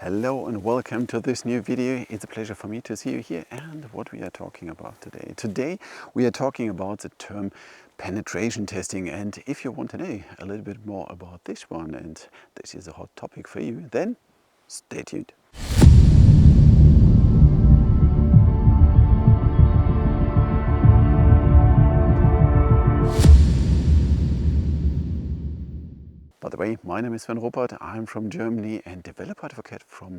Hello and welcome to this new video. It's a pleasure for me to see you here and what we are talking about today. Today we are talking about the term penetration testing, and if you want to know a little bit more about this one and this is a hot topic for you, then stay tuned. By the way, my name is Sven Ruppert. I'm from Germany and developer advocate for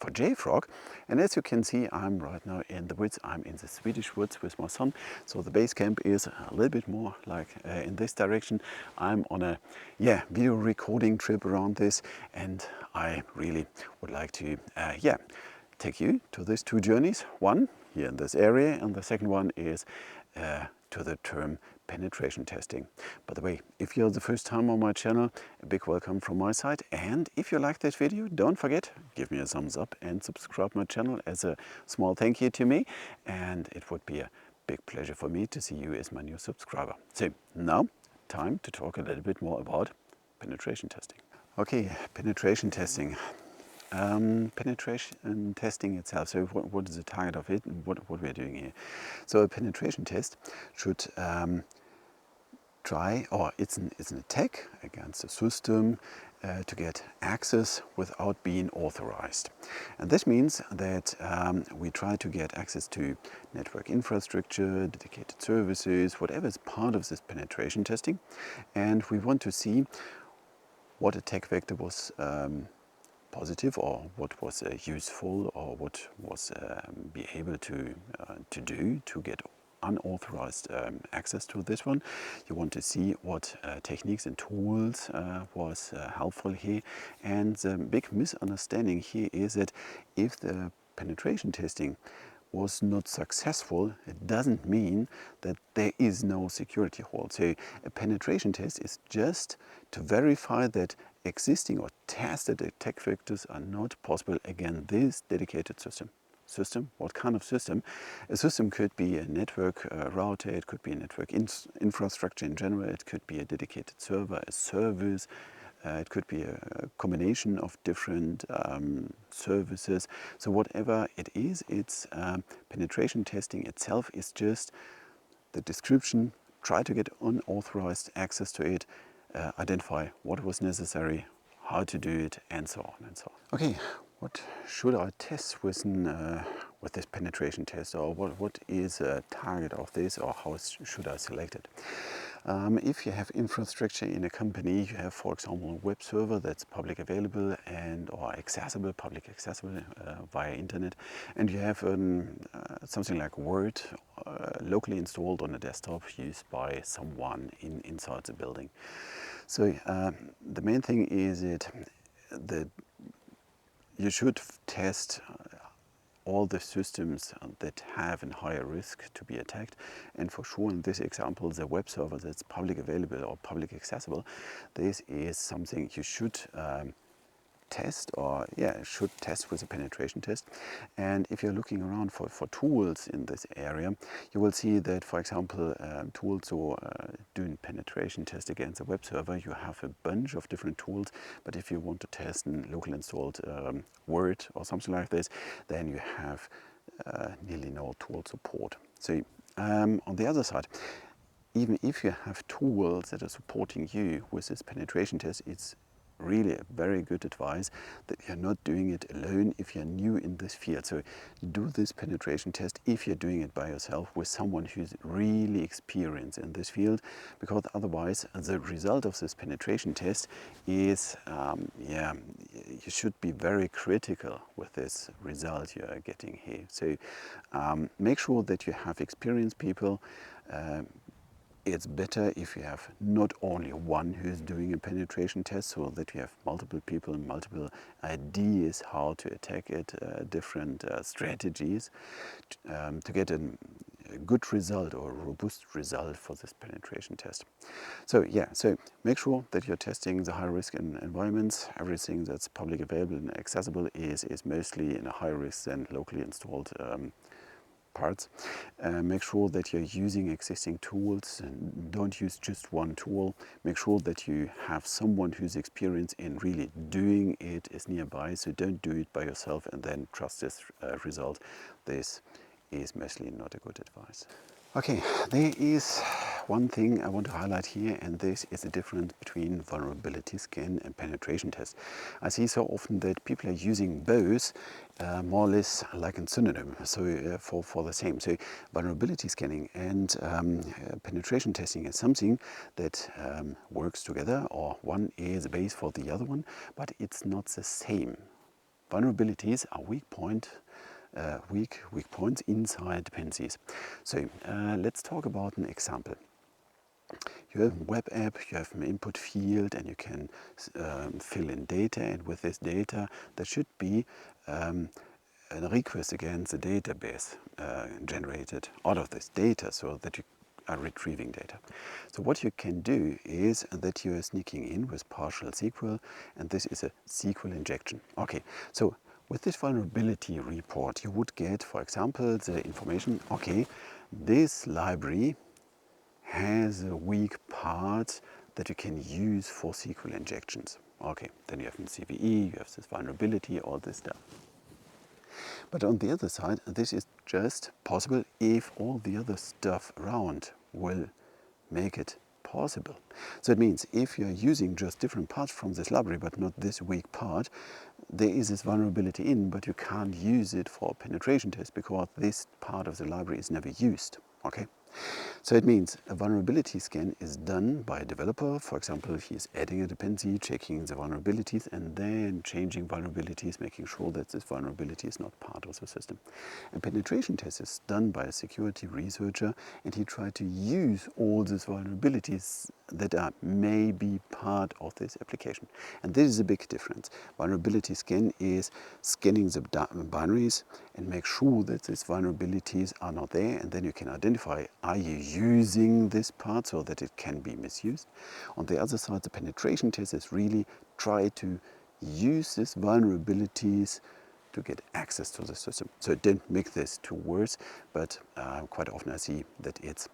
JFrog. And as you can see, I'm right now in the woods. I'm in the Swedish woods with my son. So the base camp is a little bit more like in this direction. I'm on a video recording trip around this, and I really would like to take you to these two journeys. One here in this area, and the second one is to the term penetration testing. By the way, if you're the first time on my channel, a big welcome from my side. And if you like this video, don't forget, give me a thumbs up and subscribe my channel as a small thank you to me. And it would be a big pleasure for me to see you as my new subscriber. So now, time to talk a little bit more about penetration testing. Okay, penetration testing. Penetration testing itself. So what is the target of it and what we're doing here? So a penetration test should it's an attack against a system to get access without being authorized. And this means that we try to get access to network infrastructure, dedicated services, whatever is part of this penetration testing. And we want to see what attack vector was positive, or what was useful, or what was be able to do to get unauthorized access to this one. You want to see what techniques and tools was helpful here. And the big misunderstanding here is that if the penetration testing was not successful, it doesn't mean that there is no security hole. So a penetration test is just to verify that existing or tested attack vectors are not possible against this dedicated system. What kind of system? A system could be a network router, it could be a network infrastructure in general, it could be a dedicated server, a service, it could be a combination of different services. So whatever it is, it's penetration testing itself is just the description, try to get unauthorized access to it, identify what was necessary, how to do it, and so on and so on. Okay, what should I test with this penetration test, or what is a target of this, or how should I select it? If you have infrastructure in a company, you have, for example, a web server that's public available and or accessible, public accessible via internet, and you have something like Word locally installed on a desktop used by someone inside the building. So the main thing is that you should test all the systems that have a higher risk to be attacked. And for sure, in this example, the web server that's public available or public accessible, this is something you should test, or should test with a penetration test. And if you're looking around for tools in this area, you will see that, for example, tools for doing penetration test against a web server, you have a bunch of different tools. But if you want to test in local installed Word or something like this, then you have nearly no tool support. So on the other side, even if you have tools that are supporting you with this penetration test, it's really a very good advice that you're not doing it alone if you're new in this field. So do this penetration test if you're doing it by yourself with someone who's really experienced in this field, because otherwise the result of this penetration test is you should be very critical with this result you are getting here. So make sure that you have experienced people. It's better if you have not only one who's doing a penetration test, so that you have multiple people and multiple ideas how to attack it, different strategies to get a good result or a robust result for this penetration test. So so make sure that you're testing the high risk environments. Everything that's public available and accessible is mostly in a high risk than locally installed parts. Make sure that you're using existing tools and don't use just one tool. Make sure that you have someone who's experienced in really doing it is nearby, so don't do it by yourself and then trust this result. This is mostly not a good advice. Okay, there is one thing I want to highlight here, and this is the difference between vulnerability scan and penetration test. I see so often that people are using both more or less like a synonym, so for the same. So vulnerability scanning and penetration testing is something that works together, or one is a base for the other one, but it's not the same. Vulnerabilities are weak points inside dependencies. So let's talk about an example. You have a web app, you have an input field, and you can fill in data, and with this data there should be a request against the database generated out of this data, so that you are retrieving data. So what you can do is that you are sneaking in with partial SQL, and this is a SQL injection. Okay, so with this vulnerability report, you would get, for example, the information, okay, this library has a weak part that you can use for SQL injections. Okay, then you have in CVE, you have this vulnerability, all this stuff. But on the other side, this is just possible if all the other stuff around will make it possible. So it means if you're using just different parts from this library, but not this weak part, there is this vulnerability in, but you can't use it for a penetration test because this part of the library is never used. Okay? So it means a vulnerability scan is done by a developer. For example, if he's adding a dependency, checking the vulnerabilities, and then changing vulnerabilities, making sure that this vulnerability is not part of the system. A penetration test is done by a security researcher, and he tried to use all these vulnerabilities that are maybe part of this application. And this is a big difference. Vulnerability scan is scanning the binaries and make sure that these vulnerabilities are not there, and then you can identify, are you using this part so that it can be misused? On the other side, the penetration test is really try to use these vulnerabilities to get access to the system. So don't make this too worse, but quite often I see that it's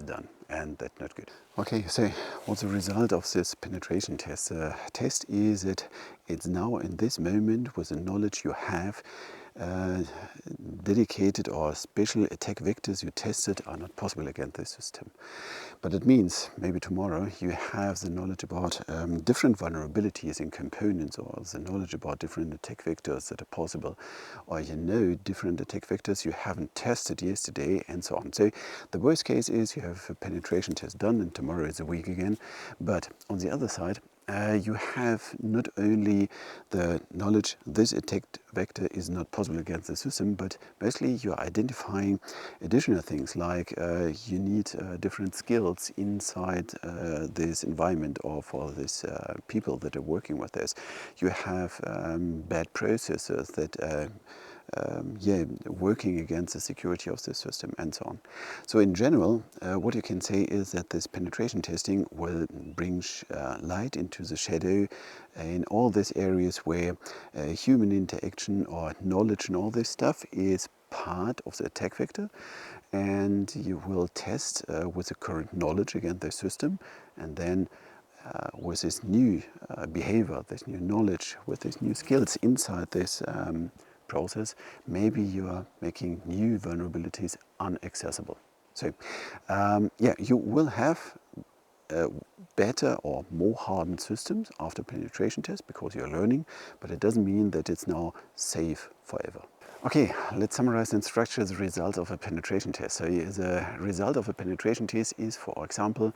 done, and that's not good. Okay, so what's the result of this penetration test? The test is that it's now in this moment, with the knowledge you have, dedicated or special attack vectors you tested are not possible against this system. But it means maybe tomorrow you have the knowledge about different vulnerabilities in components, or the knowledge about different attack vectors that are possible, or you know different attack vectors you haven't tested yesterday, and so on. So the worst case is you have a penetration test done and tomorrow is a week again. But on the other side, you have not only the knowledge this attack vector is not possible against the system, but mostly you're identifying additional things like you need different skills inside this environment, or for this people that are working with this. You have bad processes that working against the security of the system, and so on. So in general, what you can say is that this penetration testing will bring light into the shadow in all these areas where human interaction or knowledge and all this stuff is part of the attack vector, and you will test with the current knowledge against the system, and then with this new behavior, this new knowledge, with these new skills inside this process, maybe you are making new vulnerabilities inaccessible. So you will have better or more hardened systems after penetration test because you're learning, but it doesn't mean that it's now safe forever. Okay, let's summarize and structure the results of a penetration test. So the result of a penetration test is, for example,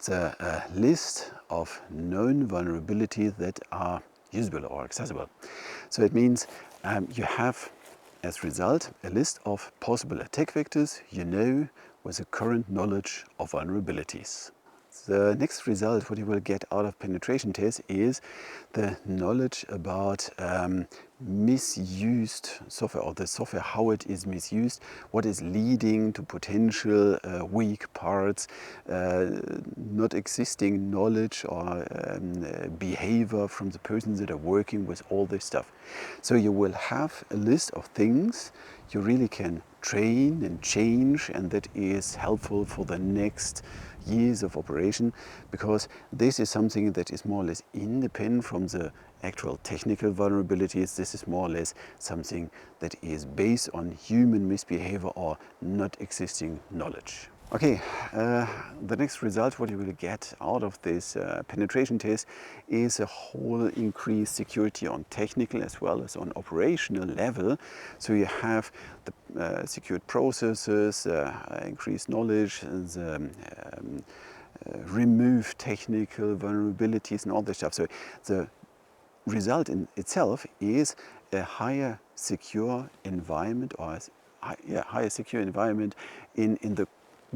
the list of known vulnerabilities that are usable or accessible. So it means you have, as a result, a list of possible attack vectors you know with the current knowledge of vulnerabilities. The next result, what you will get out of penetration test, is the knowledge about misused software, or the software, how it is misused, what is leading to potential weak parts, not existing knowledge or behavior from the persons that are working with all this stuff. So you will have a list of things you really can train and change, and that is helpful for the next years of operation, because this is something that is more or less independent from the actual technical vulnerabilities. This is more or less something that is based on human misbehavior or not existing knowledge. Okay, the next result, what you will get out of this penetration test, is a whole increased security on technical as well as on operational level. So you have the secured processes, increased knowledge, remove technical vulnerabilities and all this stuff. So the result in itself is a higher secure environment, or higher secure environment in the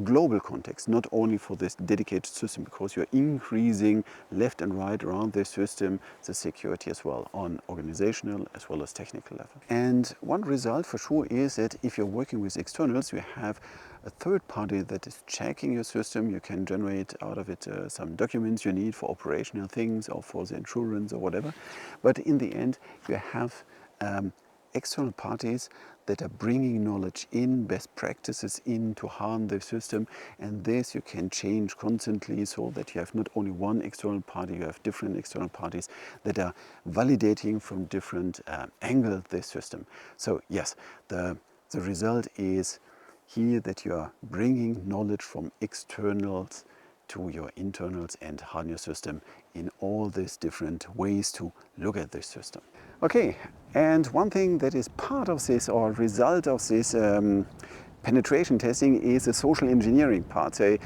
global context, not only for this dedicated system, because you're increasing left and right around this system the security as well on organizational as well as technical level. And one result for sure is that if you're working with externals, you have a third party that is checking your system. You can generate out of it some documents you need for operational things or for the insurance or whatever. But in the end, you have external parties that are bringing knowledge in, best practices in to harm the system, and this you can change constantly, so that you have not only one external party, you have different external parties that are validating from different angles this system. So yes, the result is here that you are bringing knowledge from externals to your internals and harden your system in all these different ways to look at this system. Okay, and one thing that is part of this or result of this penetration testing is the social engineering part. So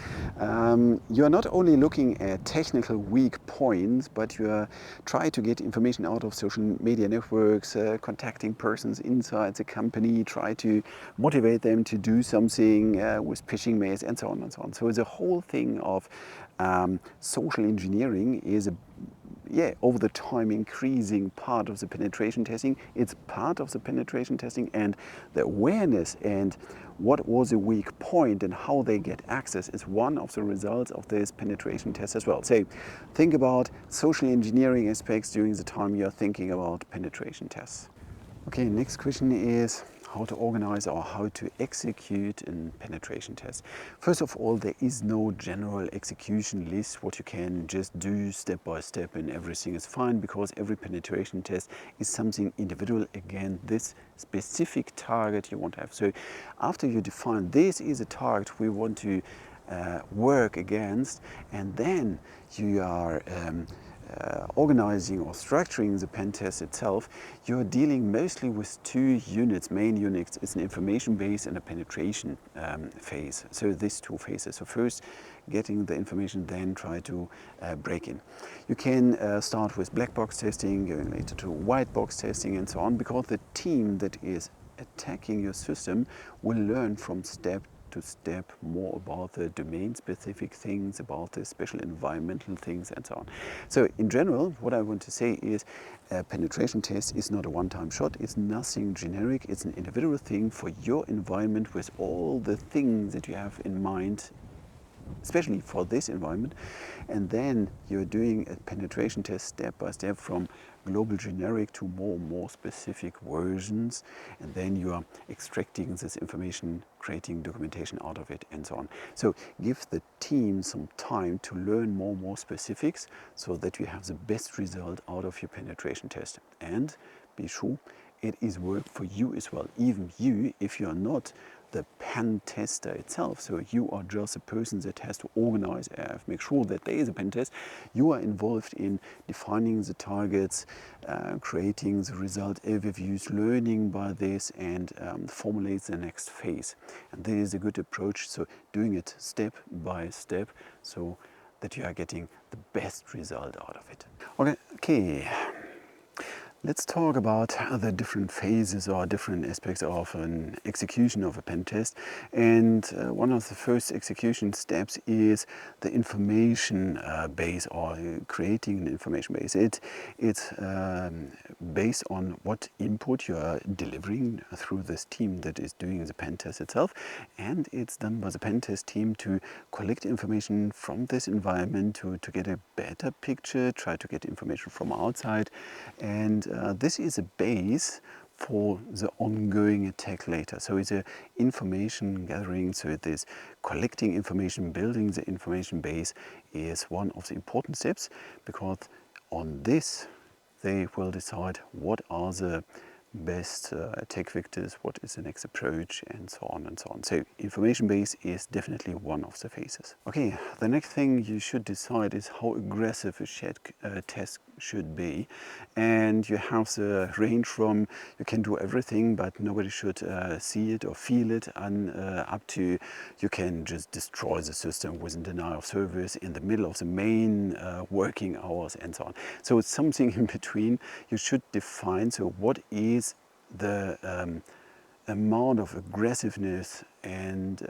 you're not only looking at technical weak points, but you are trying to get information out of social media networks, contacting persons inside the company, try to motivate them to do something with phishing mails and so on and so on. So the whole thing of social engineering is over the time increasing part of the penetration testing. It's part of the penetration testing, and the awareness and what was a weak point and how they get access is one of the results of this penetration test as well. So think about social engineering aspects during the time you're thinking about penetration tests. Okay, next question is how to organize or how to execute a penetration test. First of all, there is no general execution list, what you can just do step by step and everything is fine, because every penetration test is something individual. Again, this specific target you want to have. So after you define this is a target we want to work against, and then you are organizing or structuring the pen test itself, you're dealing mostly with two units, main units. It's an information base and a penetration phase. So these two phases. So first getting the information, then try to break in. You can start with black box testing, going later to white box testing and so on, because the team that is attacking your system will learn from step to step more about the domain-specific things, about the special environmental things and so on. So in general, what I want to say is a penetration test is not a one-time shot. It's nothing generic. It's an individual thing for your environment with all the things that you have in mind, especially for this environment. And then you're doing a penetration test step by step from global generic to more and more specific versions, and then you are extracting this information, creating documentation out of it and so on. So give the team some time to learn more and more specifics, so that you have the best result out of your penetration test. And be sure it is work for you as well, even you, if you are not the pen tester itself. So you are just a person that has to organize, make sure that there is a pen test. You are involved in defining the targets, creating the result overviews, learning by this, and formulate the next phase. And this is a good approach. So doing it step by step, so that you are getting the best result out of it. Okay. Let's talk about the different phases or different aspects of an execution of a pen test. And one of the first execution steps is the information base, or creating an information base. It's based on what input you are delivering through this team that is doing the pen test itself. And it's done by the pen test team to collect information from this environment to get a better picture, try to get information from outside. And this is a base for the ongoing attack later. So it's a information gathering, so it is collecting information, building the information base is one of the important steps, because on this they will decide what are the best attack vectors, what is the next approach, and so on and so on. So information base is definitely one of the phases. Okay, the next thing you should decide is how aggressive a test should be, and you have the range from you can do everything but nobody should see it or feel it, and up to you can just destroy the system with denial of service in the middle of the main working hours and so on. So it's something in between you should define. So what is the amount of aggressiveness, and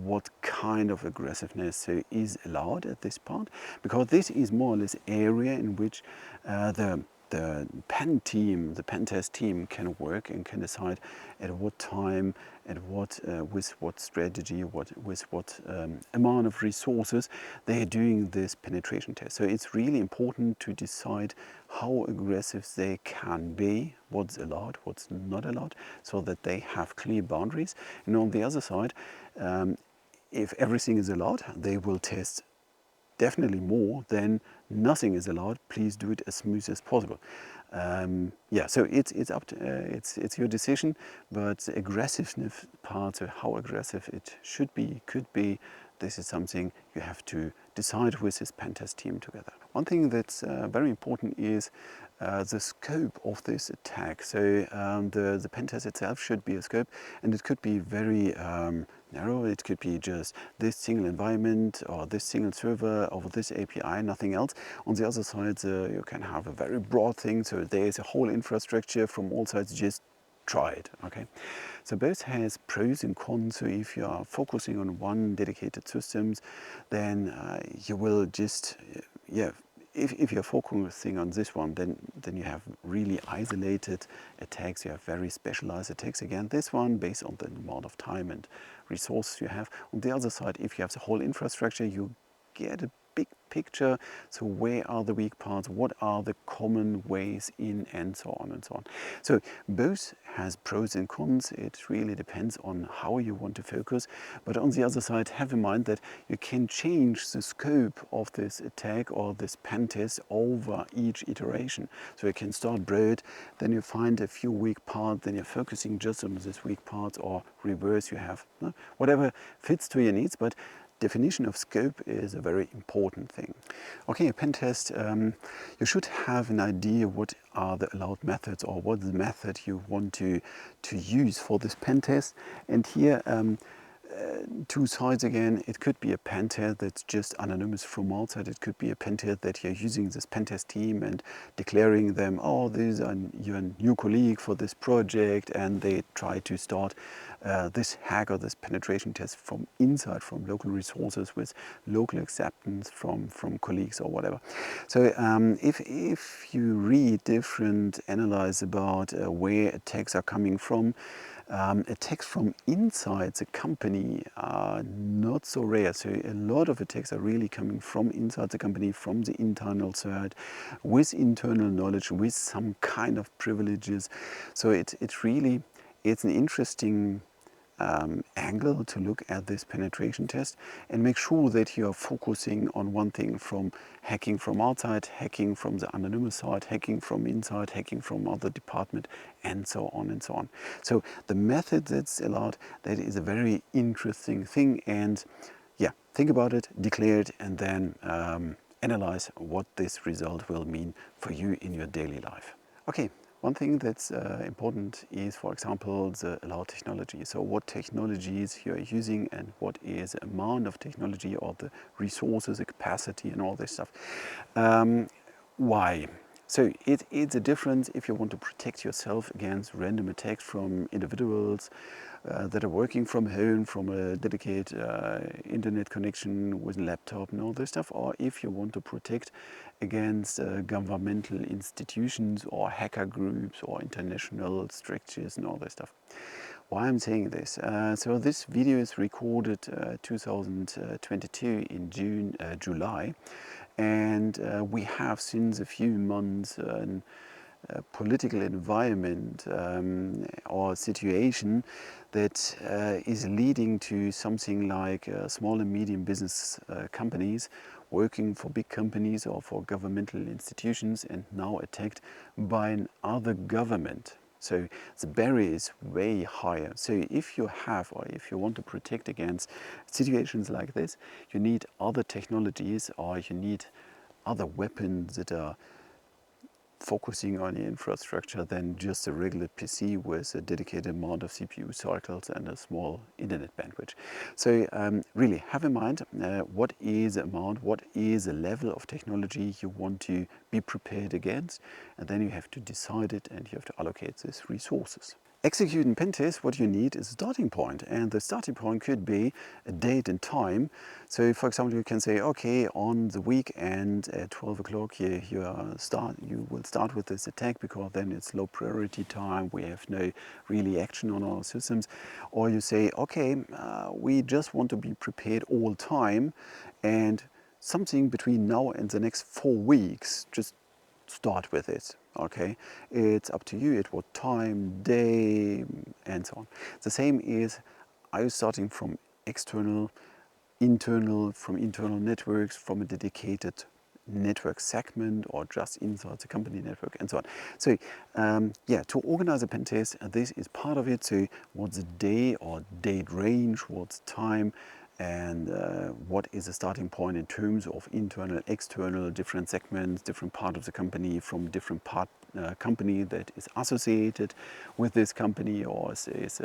what kind of aggressiveness is allowed at this part, because this is more or less area in which the pen team, the pen test team, can work and can decide at what time, at what with what strategy, with what amount of resources they are doing this penetration test. So it's really important to decide how aggressive they can be, what's allowed, what's not allowed, so that they have clear boundaries. And on the other side, if everything is allowed, they will test definitely more than nothing is allowed. Please do it as smooth as possible. Yeah, so it's up to it's your decision, but the aggressiveness part, so how aggressive it should be, could be, this is something you have to decide with this pen test team together. One thing that's very important is the scope of this attack. So the pen test itself should be a scope, and it could be very narrow. It could be just this single environment or this single server or this API, nothing else. On the other side, you can have a very broad thing, so there is a whole infrastructure from all sides. Just try it. Okay, so both has pros and cons. So if you are focusing on one dedicated systems, then you will just if you're focusing on this one, then you have really isolated attacks. You have very specialized attacks. Again, this one based on the amount of time and resources you have. On the other side, if you have the whole infrastructure, you get a big picture. So where are the weak parts? What are the common ways in, and so on and so on. So both has pros and cons. It really depends on how you want to focus. But on the other side, have in mind that you can change the scope of this attack or this pen test over each iteration. So you can start broad, then you find a few weak parts, then you're focusing just on this weak parts, or reverse, you have whatever fits to your needs. But definition of scope is a very important thing. Okay, a pen test, you should have an idea what are the allowed methods, or what the method you want to use for this pen test. And here, two sides again. It could be a pen test that's just anonymous from outside. It could be a pen test that you're using this pen test team and declaring them, oh, these are your new colleague for this project, and they try to start this hack or this penetration test from inside, from local resources with local acceptance from colleagues or whatever. So if you read different analyses about where attacks are coming from, attacks from inside the company are not so rare. So a lot of attacks are really coming from inside the company, from the internal side, with internal knowledge, with some kind of privileges. So it's really an interesting angle to look at this penetration test, and make sure that you are focusing on one thing, from hacking from outside, hacking from the anonymous side, hacking from inside, hacking from other department, and so on and so on. So the method that's allowed, that is a very interesting thing, and yeah, think about it, declare it, and then analyze what this result will mean for you in your daily life. Okay. One thing that's important is, for example, the allowed technology. So what technologies you're using, and what is the amount of technology, or the resources, the capacity, and all this stuff. Why? So it's a difference if you want to protect yourself against random attacks from individuals that are working from home, from a dedicated internet connection with a laptop and all this stuff, or if you want to protect against governmental institutions or hacker groups or international structures and all this stuff. Why I'm saying this? So this video is recorded 2022 in July, and we have since a few months political environment or situation that is leading to something like small and medium business companies working for big companies or for governmental institutions and now attacked by another government. So the barrier is way higher. So if you have or if you want to protect against situations like this, you need other technologies or you need other weapons that are focusing on the infrastructure than just a regular PC with a dedicated amount of CPU cycles and a small internet bandwidth. So really have in mind what is the amount, what is the level of technology you want to be prepared against, and then you have to decide it and you have to allocate these resources. Executing pen tests, what you need is a starting point, and the starting point could be a date and time. So for example, you can say, okay, on the weekend at 12 o'clock you will start with this attack because then it's low priority time, we have no really action on our systems. Or you say, okay, we just want to be prepared all time, and something between now and the next 4 weeks, just start with it. Okay, it's up to you at what time, day, and so on. The same is, are you starting from external, internal, from internal networks, from a dedicated network segment, or just inside the company network, and so on. So yeah, to organize a pen test, this is part of it. So what's the day or date range, what's time, and what is the starting point in terms of internal, external, different segments, different part of the company, from different company that is associated with this company or is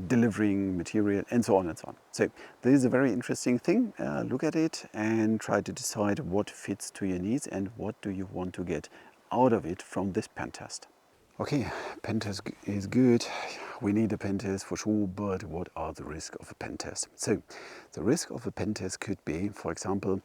delivering material, and so on and so on. So this is a very interesting thing. Look at it and try to decide what fits to your needs and what do you want to get out of it from this pen test. Okay, pen test is good. We need a pen test for sure, but what are the risks of a pen test? So the risk of a pen test could be, for example,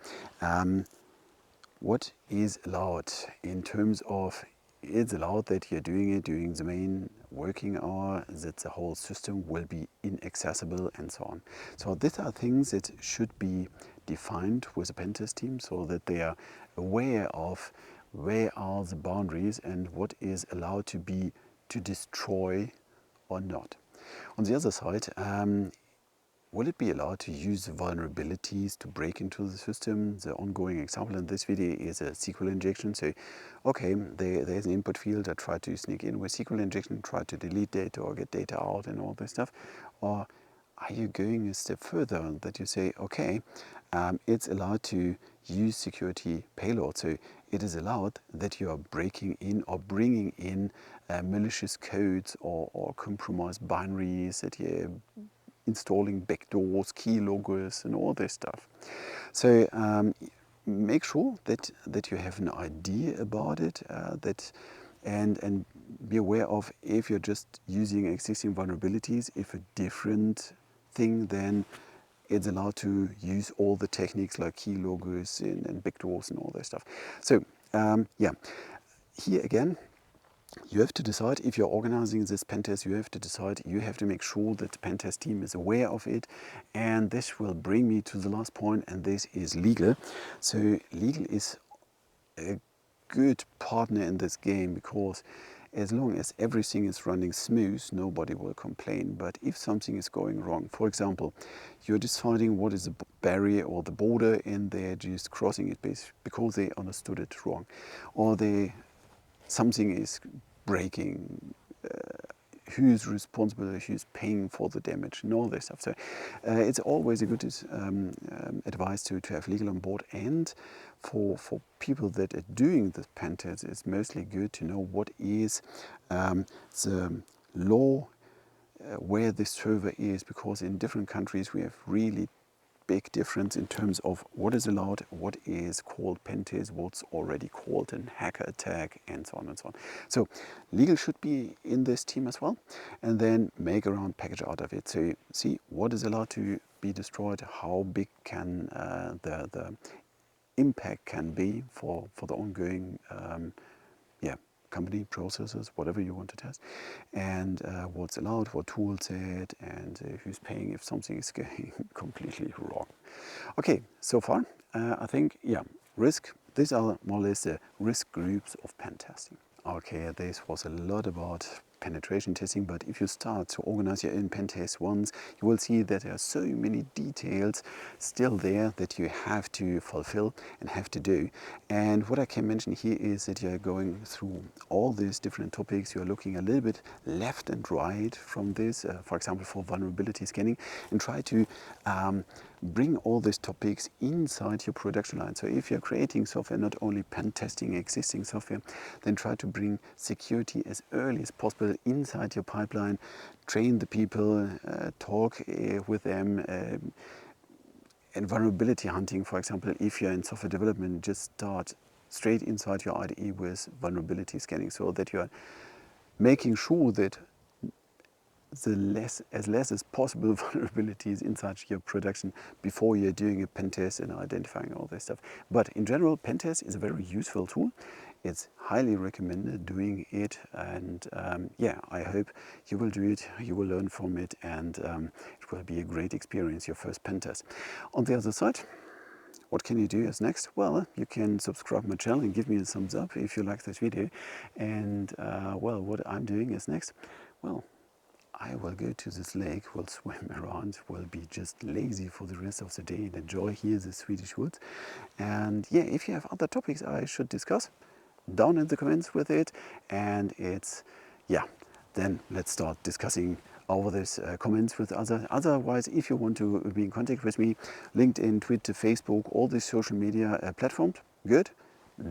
what is allowed in terms of, it's allowed that you're doing it during the main working hour, that the whole system will be inaccessible, and so on. So these are things that should be defined with the pen test team so that they are aware of where are the boundaries and what is allowed to destroy or not. On the other side, will it be allowed to use vulnerabilities to break into the system? The ongoing example in this video is a SQL injection. So, okay, there's an input field. I try to sneak in with SQL injection, try to delete data or get data out and all this stuff. Or are you going a step further that you say, okay, it's allowed to use security payload. So it is allowed that you are breaking in or bringing in malicious codes or compromised binaries, that you're installing backdoors, keylogers, and all this stuff. So make sure that you have an idea about it, and be aware of if you're just using existing vulnerabilities, if a different thing, then it's allowed to use all the techniques like keyloggers and backdoors and all that stuff. So yeah, here again, you have to decide if you're organizing this pen test. You have to decide, you have to make sure that the pen test team is aware of it. And this will bring me to the last point, and this is legal. So legal is a good partner in this game, because as long as everything is running smooth, nobody will complain. But if something is going wrong, for example, you're deciding what is the barrier or the border, and they're just crossing it because they understood it wrong, or something is breaking, who's responsible, who's paying for the damage, and all this stuff. So it's always a good advice to have legal on board. And for people that are doing the pen test, it's mostly good to know what is the law where this server is, because in different countries we have really big difference in terms of what is allowed, what is called pen test, what's already called an hacker attack, and so on and so on. So legal should be in this team as well, and then make a round package out of it. So see what is allowed to be destroyed, how big can the impact can be for the ongoing company processes, whatever you want to test, and what's allowed, what tool set, and who's paying if something is going completely wrong. Okay, so far, I think, risk, these are more or less the risk groups of pen testing. Okay, this was a lot about penetration testing, but if you start to organize your own pen test once, you will see that there are so many details still there that you have to fulfill and have to do. And what I can mention here is that you're going through all these different topics. You're looking a little bit left and right from this, for example, for vulnerability scanning, and try to bring all these topics inside your production line. So if you're creating software, not only pen testing existing software, then try to bring security as early as possible inside your pipeline, train the people, talk with them, and vulnerability hunting, for example, if you're in software development, just start straight inside your IDE with vulnerability scanning, so that you're making sure that as less as possible vulnerabilities inside your production before you're doing a pen test and identifying all this stuff. But in general, pen test is a very useful tool. It's highly recommended doing it, and yeah, I hope you will do it, you will learn from it, and it will be a great experience, your first pen test. On the other side, what can you do as next? Well, you can subscribe my channel and give me a thumbs up if you like this video. And well, what I'm doing is next, well, I will go to this lake, will swim around, will be just lazy for the rest of the day and enjoy here the Swedish woods. And yeah, if you have other topics I should discuss, down in the comments with it. And it's, yeah, then let's start discussing over these comments with otherwise, if you want to be in contact with me, LinkedIn, Twitter, Facebook, all these social media platforms, good.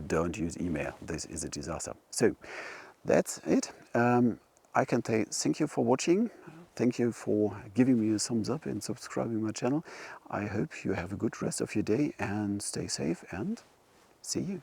Don't use email, this is a disaster. So that's it. I can say thank you for watching. Thank you for giving me a thumbs up and subscribing my channel. I hope you have a good rest of your day and stay safe, and see you.